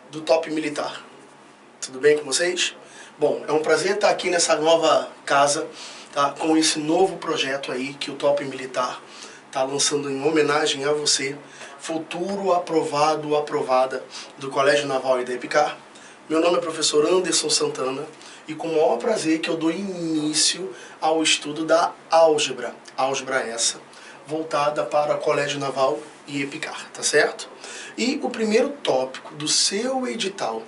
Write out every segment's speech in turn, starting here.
do Top Militar. Tudo bem com vocês? Bom, é um prazer estar aqui nessa nova casa, tá? Com esse novo projeto aí que o Top Militar está lançando em homenagem a você, futuro aprovado ou aprovada do Colégio Naval e da EPICAR. Meu nome é professor Anderson Santana e com o maior prazer que eu dou início ao estudo da álgebra, álgebra essa, voltada para o Colégio Naval e EPICAR, tá certo? E o primeiro tópico do seu edital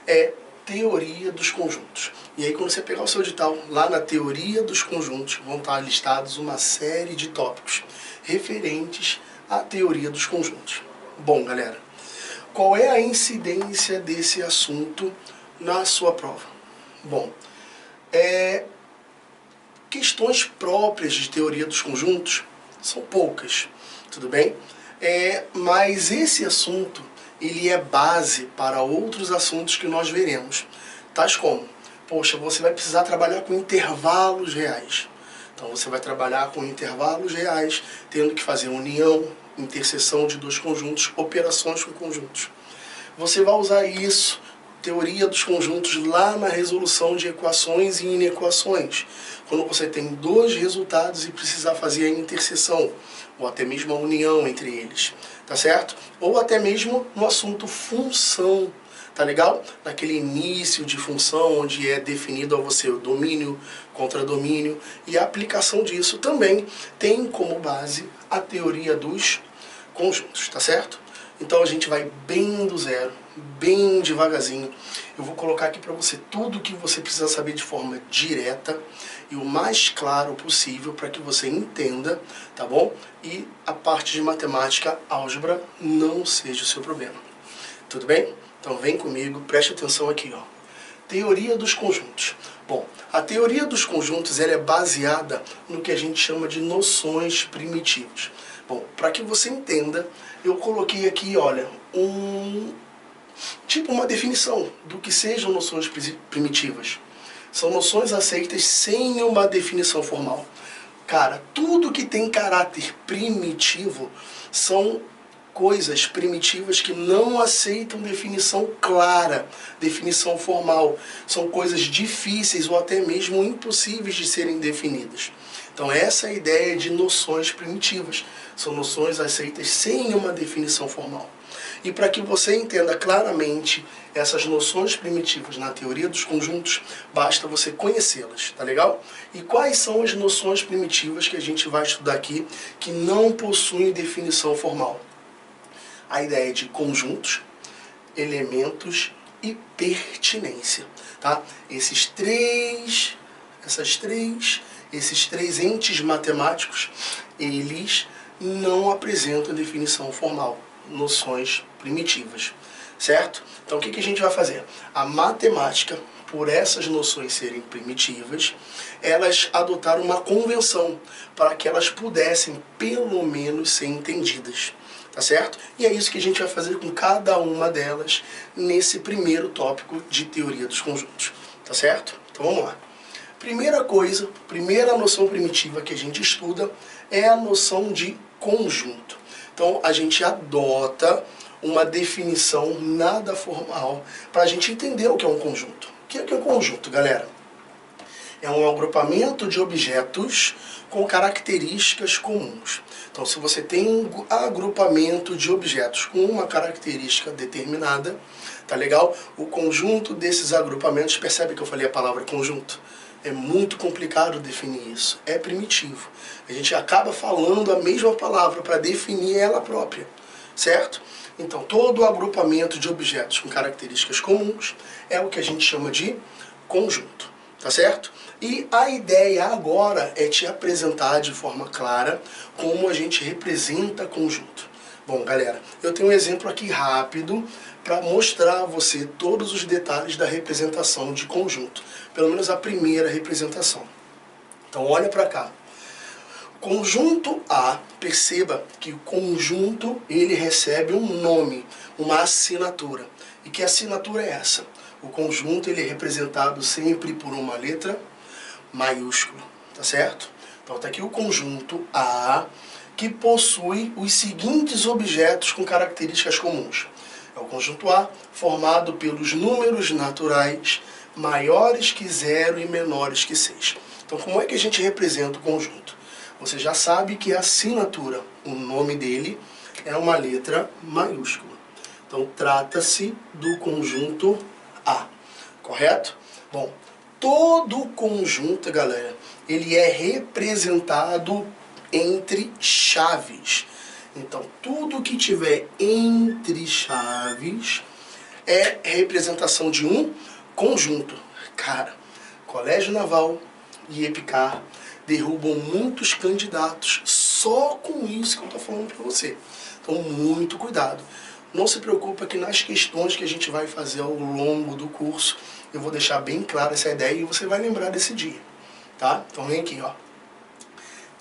é teoria dos conjuntos. E aí quando você pegar o seu edital, lá na teoria dos conjuntos, vão estar listados uma série de tópicos referentes à teoria dos conjuntos. Bom, galera, qual é a incidência desse assunto na sua prova? Bom, questões próprias de teoria dos conjuntos são poucas, tudo bem? Mas esse assunto, ele é base para outros assuntos que nós veremos, tais como, poxa, você vai precisar trabalhar com intervalos reais. Então você vai trabalhar com intervalos reais, tendo que fazer união, interseção de dois conjuntos, operações com conjuntos. Você vai usar isso, teoria dos conjuntos, lá na resolução de equações e inequações, quando você tem dois resultados e precisar fazer a interseção, ou até mesmo a união entre eles, tá certo? Ou até mesmo no assunto função, tá legal? Naquele início de função, onde é definido a você o domínio, contradomínio, e a aplicação disso também tem como base a teoria dos conjuntos, tá certo? Então a gente vai bem do zero, bem devagarzinho. Eu vou colocar aqui para você tudo o que você precisa saber de forma direta e o mais claro possível para que você entenda, tá bom? E a parte de matemática, álgebra, não seja o seu problema. Tudo bem? Então vem comigo, preste atenção aqui, ó. Teoria dos conjuntos. Bom, a teoria dos conjuntos ela é baseada no que a gente chama de noções primitivas. Bom, para que você entenda, eu coloquei aqui, olha, uma definição do que sejam noções primitivas. São noções aceitas sem uma definição formal. Cara, tudo que tem caráter primitivo são coisas primitivas que não aceitam definição clara, definição formal. São coisas difíceis ou até mesmo impossíveis de serem definidas. Então essa é a ideia de noções primitivas. São noções aceitas sem uma definição formal. E para que você entenda claramente essas noções primitivas na teoria dos conjuntos, basta você conhecê-las, tá legal? E quais são as noções primitivas que a gente vai estudar aqui que não possuem definição formal? A ideia de conjuntos, elementos e pertinência, tá? Esses três entes matemáticos, eles não apresentam definição formal, noções primitivas, certo? Então o que a gente vai fazer? A matemática, por essas noções serem primitivas, elas adotaram uma convenção para que elas pudessem pelo menos ser entendidas, tá certo? E é isso que a gente vai fazer com cada uma delas nesse primeiro tópico de teoria dos conjuntos, tá certo? Então vamos lá. Primeira coisa, primeira noção primitiva que a gente estuda é a noção de conjunto. Então a gente adota uma definição nada formal para a gente entender o que é um conjunto. O que é um conjunto, galera? É um agrupamento de objetos com características comuns. Então se você tem um agrupamento de objetos com uma característica determinada, tá legal? O conjunto desses agrupamentos, percebe que eu falei a palavra conjunto? É muito complicado definir isso, é primitivo. A gente acaba falando a mesma palavra para definir ela própria, certo? Então, todo agrupamento de objetos com características comuns é o que a gente chama de conjunto, tá certo? E a ideia agora é te apresentar de forma clara como a gente representa conjunto. Bom, galera, eu tenho um exemplo aqui rápido para mostrar a você todos os detalhes da representação de conjunto. Pelo menos a primeira representação. Então olha para cá. Conjunto A, perceba que o conjunto ele recebe um nome, uma assinatura. E que assinatura é essa? O conjunto ele é representado sempre por uma letra maiúscula, tá certo? Então está aqui o conjunto A, que possui os seguintes objetos com características comuns. É o conjunto A formado pelos números naturais maiores que 0 e menores que 6. Então, como é que a gente representa o conjunto? Você já sabe que a assinatura, o nome dele, é uma letra maiúscula. Então, trata-se do conjunto A, correto? Bom, todo conjunto, galera, ele é representado entre chaves. Então, tudo que tiver entre chaves é representação de um conjunto. Cara, Colégio Naval e Epicar derrubam muitos candidatos só com isso que eu estou falando para você. Então, muito cuidado. Não se preocupa que nas questões que a gente vai fazer ao longo do curso, eu vou deixar bem clara essa ideia e você vai lembrar desse dia, tá? Então, vem aqui, ó.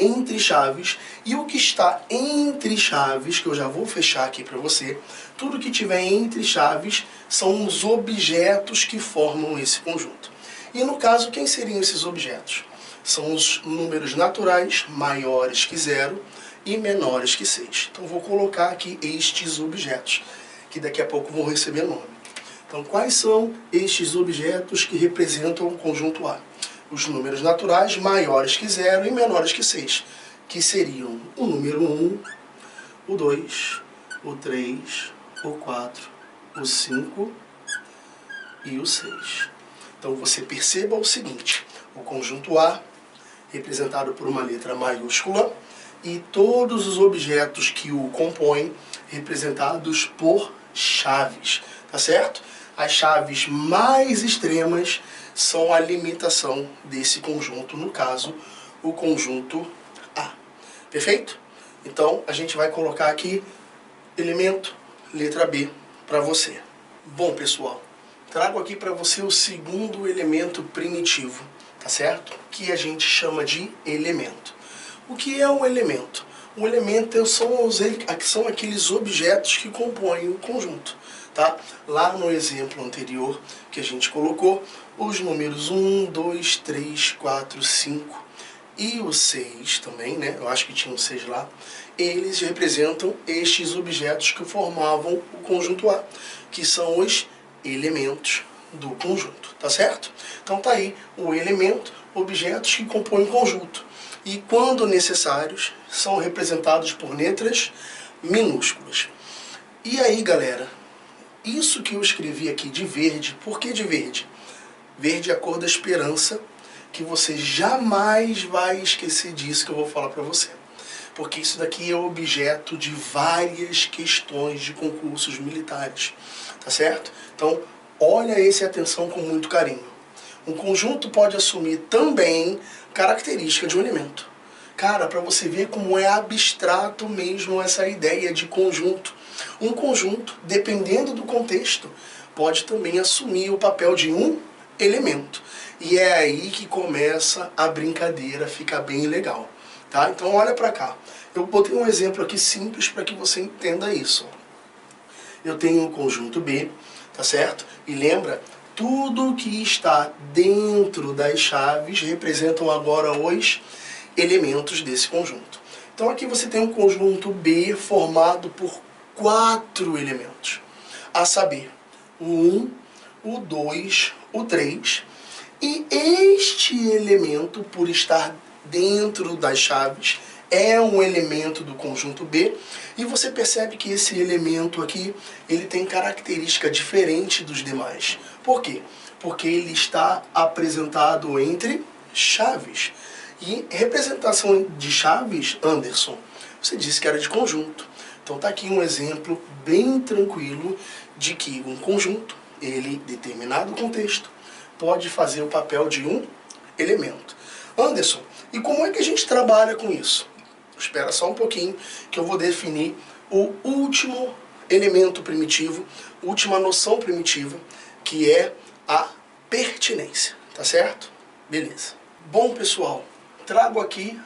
Entre chaves, e o que está entre chaves, que eu já vou fechar aqui para você, tudo que tiver entre chaves são os objetos que formam esse conjunto. E no caso, quem seriam esses objetos? São os números naturais maiores que 0 e menores que 6. Então vou colocar aqui estes objetos, que daqui a pouco vão receber nome. Então quais são estes objetos que representam o conjunto A? Os números naturais maiores que 0 e menores que 6, que seriam o número 1, o 2, o 3, o 4, o 5 e o 6. Então você perceba o seguinte, o conjunto A, representado por uma letra maiúscula, e todos os objetos que o compõem, representados por chaves, tá certo? As chaves mais extremas são a limitação desse conjunto, no caso, o conjunto A. Perfeito? Então, a gente vai colocar aqui elemento, letra B, para você. Bom, pessoal, trago aqui para você o segundo elemento primitivo, tá certo? Que a gente chama de elemento. O que é um elemento? Um elemento são aqueles objetos que compõem o conjunto, tá? Lá no exemplo anterior que a gente colocou, os números 1, 2, 3, 4, 5 e o 6 também, né? Eu acho que tinha um 6 lá. Eles representam estes objetos que formavam o conjunto A, que são os elementos do conjunto, tá certo? Então tá aí o elemento, objetos que compõem o conjunto. E quando necessários, são representados por letras minúsculas. E aí, galera, isso que eu escrevi aqui de verde, por que de verde? Verde é a cor da esperança, que você jamais vai esquecer disso que eu vou falar para você. Porque isso daqui é objeto de várias questões de concursos militares, tá certo? Então, olha esse atenção com muito carinho. Um conjunto pode assumir também característica de um elemento. Cara, para você ver como é abstrato mesmo essa ideia de conjunto. Um conjunto, dependendo do contexto, pode também assumir o papel de um elemento. E é aí que começa a brincadeira, fica bem legal. Tá? Então olha para cá. Eu botei um exemplo aqui simples para que você entenda isso. Eu tenho um conjunto B, tá certo? E lembra, tudo que está dentro das chaves representam agora os elementos desse conjunto. Então aqui você tem um conjunto B formado por 4 elementos, a saber, o 1, o 2, o 3, e este elemento, por estar dentro das chaves, é um elemento do conjunto B, e você percebe que esse elemento aqui, ele tem característica diferente dos demais. Por quê? Porque ele está apresentado entre chaves. E representação de chaves, Anderson, você disse que era de conjunto. Então tá aqui um exemplo bem tranquilo de que um conjunto, ele, em determinado contexto, pode fazer o papel de um elemento. Anderson, e como é que a gente trabalha com isso? Espera só um pouquinho que eu vou definir o último elemento primitivo, última noção primitiva, que é a pertinência, tá certo? Beleza. Bom, pessoal, trago aqui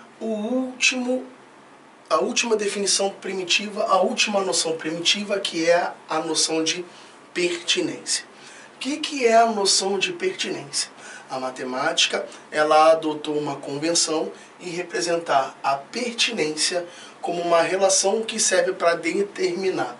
a última definição primitiva, a última noção primitiva, que é a noção de pertinência. O que é a noção de pertinência? A matemática, ela adotou uma convenção em representar a pertinência como uma relação que serve para determinar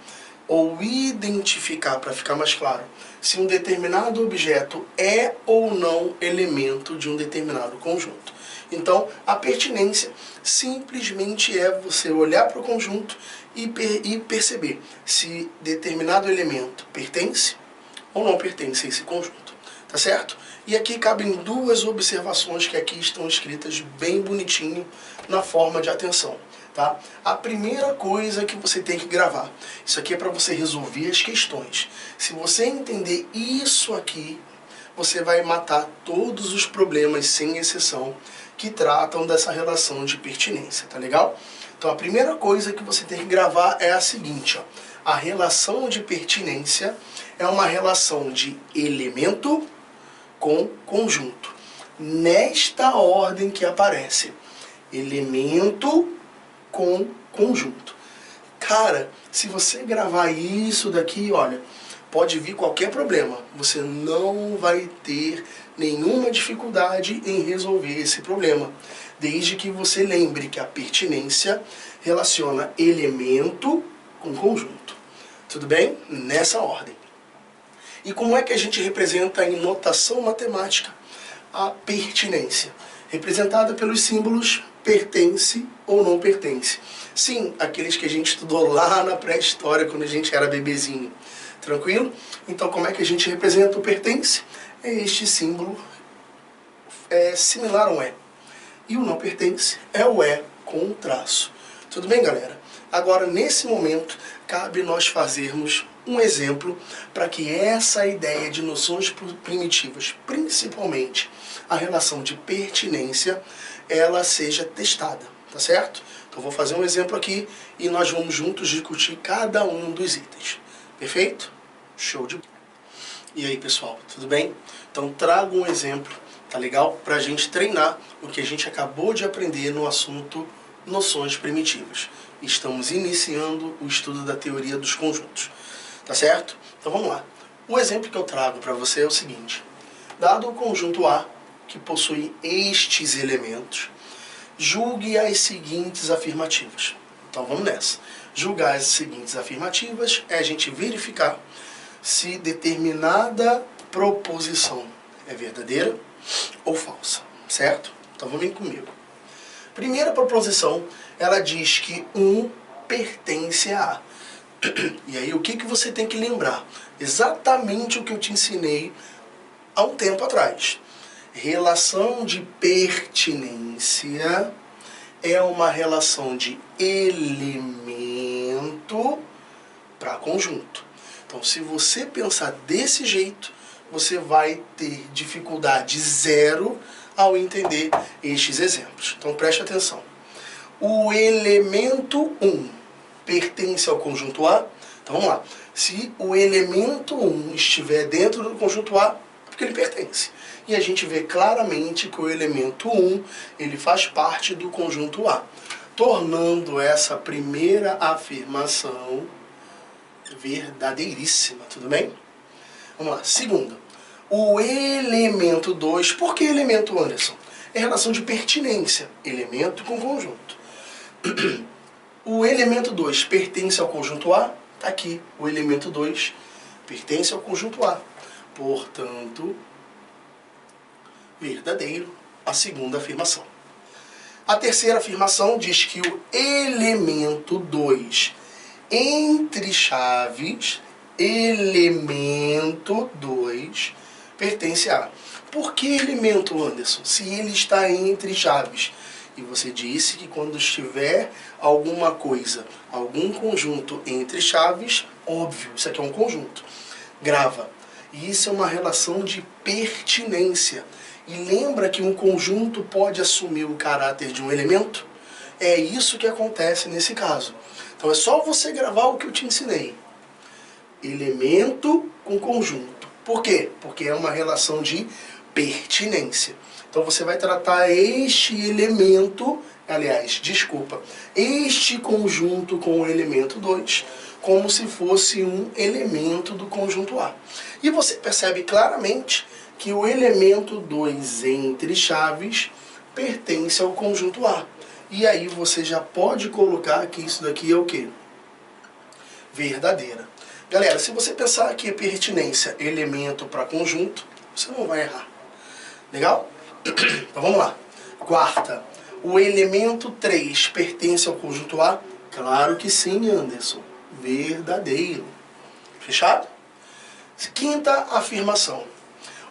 ou identificar, para ficar mais claro, se um determinado objeto é ou não elemento de um determinado conjunto. Então, a pertinência simplesmente é você olhar para o conjunto e perceber se determinado elemento pertence ou não pertence a esse conjunto, tá certo? E aqui cabem duas observações que aqui estão escritas bem bonitinho na forma de atenção, tá? A primeira coisa que você tem que gravar, isso aqui é para você resolver as questões. Se você entender isso aqui, você vai matar todos os problemas, sem exceção, que tratam dessa relação de pertinência, tá legal? Então a primeira coisa que você tem que gravar é a seguinte, ó. A relação de pertinência é uma relação de elemento com conjunto. Nesta ordem que aparece. Elemento com conjunto. Cara, se você gravar isso daqui, olha, pode vir qualquer problema. Você não vai ter nenhuma dificuldade em resolver esse problema, desde que você lembre que a pertinência relaciona elemento com conjunto. Tudo bem? Nessa ordem. E como é que a gente representa em notação matemática a pertinência? Representada pelos símbolos pertence ou não pertence. Sim, aqueles que a gente estudou lá na pré-história, quando a gente era bebezinho. Tranquilo? Então, como é que a gente representa o pertence? É este símbolo similar a um E. E o não pertence é o E com um traço. Tudo bem, galera? Agora, nesse momento, cabe nós fazermos um exemplo para que essa ideia de noções primitivas, principalmente a relação de pertinência, ela seja testada, tá certo? Então, vou fazer um exemplo aqui e nós vamos juntos discutir cada um dos itens. Perfeito? Show de bola. E aí, pessoal, tudo bem? Então trago um exemplo, tá legal? Pra gente treinar o que a gente acabou de aprender no assunto noções primitivas. Estamos iniciando o estudo da teoria dos conjuntos, tá certo? Então vamos lá. O exemplo que eu trago para você é o seguinte. Dado o conjunto A, que possui estes elementos, julgue as seguintes afirmativas. Então vamos nessa. Julgar as seguintes afirmativas é a gente verificar se determinada proposição é verdadeira ou falsa, certo? Então vamos comigo. Primeira proposição, ela diz que 1 pertence a A. E aí o que você tem que lembrar? Exatamente o que eu te ensinei há um tempo atrás. Relação de pertinência é uma relação de elemento para conjunto. Então, se você pensar desse jeito, você vai ter dificuldade zero ao entender estes exemplos. Então, preste atenção. O elemento 1 pertence ao conjunto A. Então, vamos lá. Se o elemento 1 estiver dentro do conjunto A, é porque ele pertence. E a gente vê claramente que o elemento 1 ele faz parte do conjunto A, tornando essa primeira afirmação verdadeiríssima, tudo bem? Vamos lá. Segunda, o elemento 2, por que elemento, Anderson? É relação de pertinência, elemento com conjunto. O elemento 2 pertence ao conjunto A, está aqui, o elemento 2 pertence ao conjunto A, portanto, verdadeiro, a segunda afirmação. A terceira afirmação diz que o elemento 2 entre chaves, elemento 2 pertence a. Por que elemento, Anderson? Se ele está entre chaves. E você disse que quando estiver alguma coisa, algum conjunto entre chaves, óbvio, isso aqui é um conjunto. Grava. E isso é uma relação de pertinência. E lembra que um conjunto pode assumir o caráter de um elemento? É isso que acontece nesse caso. Então é só você gravar o que eu te ensinei. Elemento com conjunto. Por quê? Porque é uma relação de pertinência. Então você vai tratar este elemento, este conjunto com o elemento 2, como se fosse um elemento do conjunto A. E você percebe claramente que o elemento 2 entre chaves pertence ao conjunto A. E aí você já pode colocar que isso daqui é o quê? Verdadeira. Galera, se você pensar que pertinência é elemento para conjunto, você não vai errar. Legal? Então vamos lá. Quarta. O elemento 3 pertence ao conjunto A? Claro que sim, Anderson. Verdadeiro. Fechado? Quinta afirmação.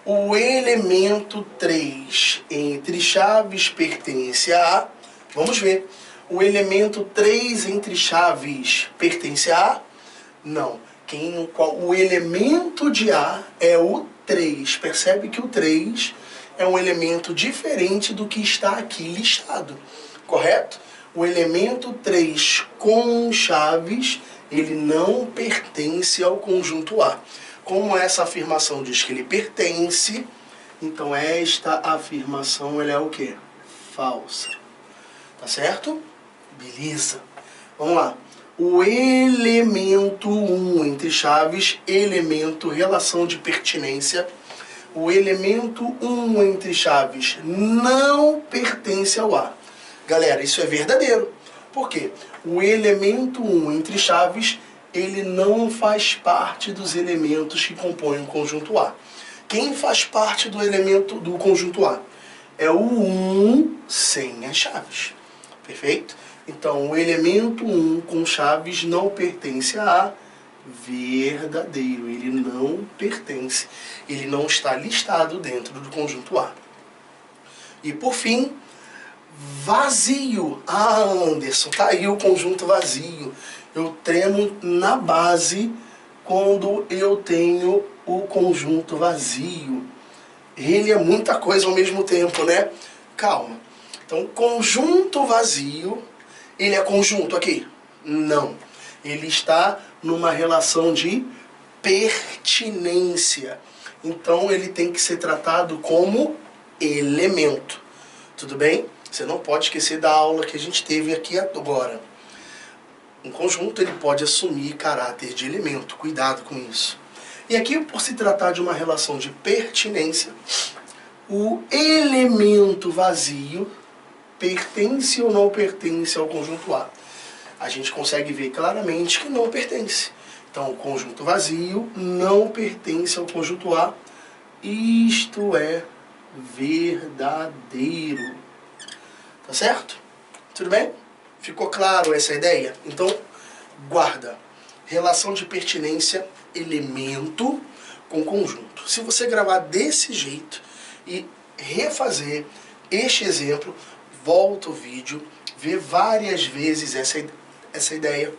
O elemento 3 entre chaves pertence a A. Vamos ver. O elemento 3 entre chaves pertence a A? Não. O elemento de A é o 3. Percebe que o 3 é um elemento diferente do que está aqui listado. Correto? O elemento 3 com chaves, ele não pertence ao conjunto A. Como essa afirmação diz que ele pertence, então esta afirmação ela é o quê? Falsa. Tá certo? Beleza. Vamos lá. O elemento 1 entre chaves, elemento relação de pertinência. O elemento 1 entre chaves não pertence ao A. Galera, isso é verdadeiro. Por quê? O elemento 1 entre chaves, ele não faz parte dos elementos que compõem o conjunto A. Quem faz parte do elemento do conjunto A? É o 1 sem as chaves. Perfeito? Então, o elemento 1 com chaves não pertence a A. Verdadeiro. Ele não pertence. Ele não está listado dentro do conjunto A. E por fim, vazio. Ah, Anderson, tá aí o conjunto vazio. Eu tremo na base quando eu tenho o conjunto vazio. Ele é muita coisa ao mesmo tempo, né? Calma. Então, conjunto vazio, ele é conjunto aqui? Não. Ele está numa relação de pertinência. Então, ele tem que ser tratado como elemento. Tudo bem? Você não pode esquecer da aula que a gente teve aqui agora. Um conjunto ele pode assumir caráter de elemento. Cuidado com isso. E aqui, por se tratar de uma relação de pertinência, o elemento vazio pertence ou não pertence ao conjunto A? A gente consegue ver claramente que não pertence. Então, o conjunto vazio não pertence ao conjunto A. Isto é verdadeiro. Tá certo? Tudo bem? Ficou claro essa ideia? Então, guarda. Relação de pertinência, elemento com conjunto. Se você gravar desse jeito e refazer este exemplo, volta o vídeo, vê várias vezes essa ideia,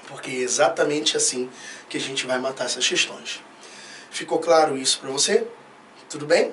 porque é exatamente assim que a gente vai matar essas questões. Ficou claro isso para você? Tudo bem?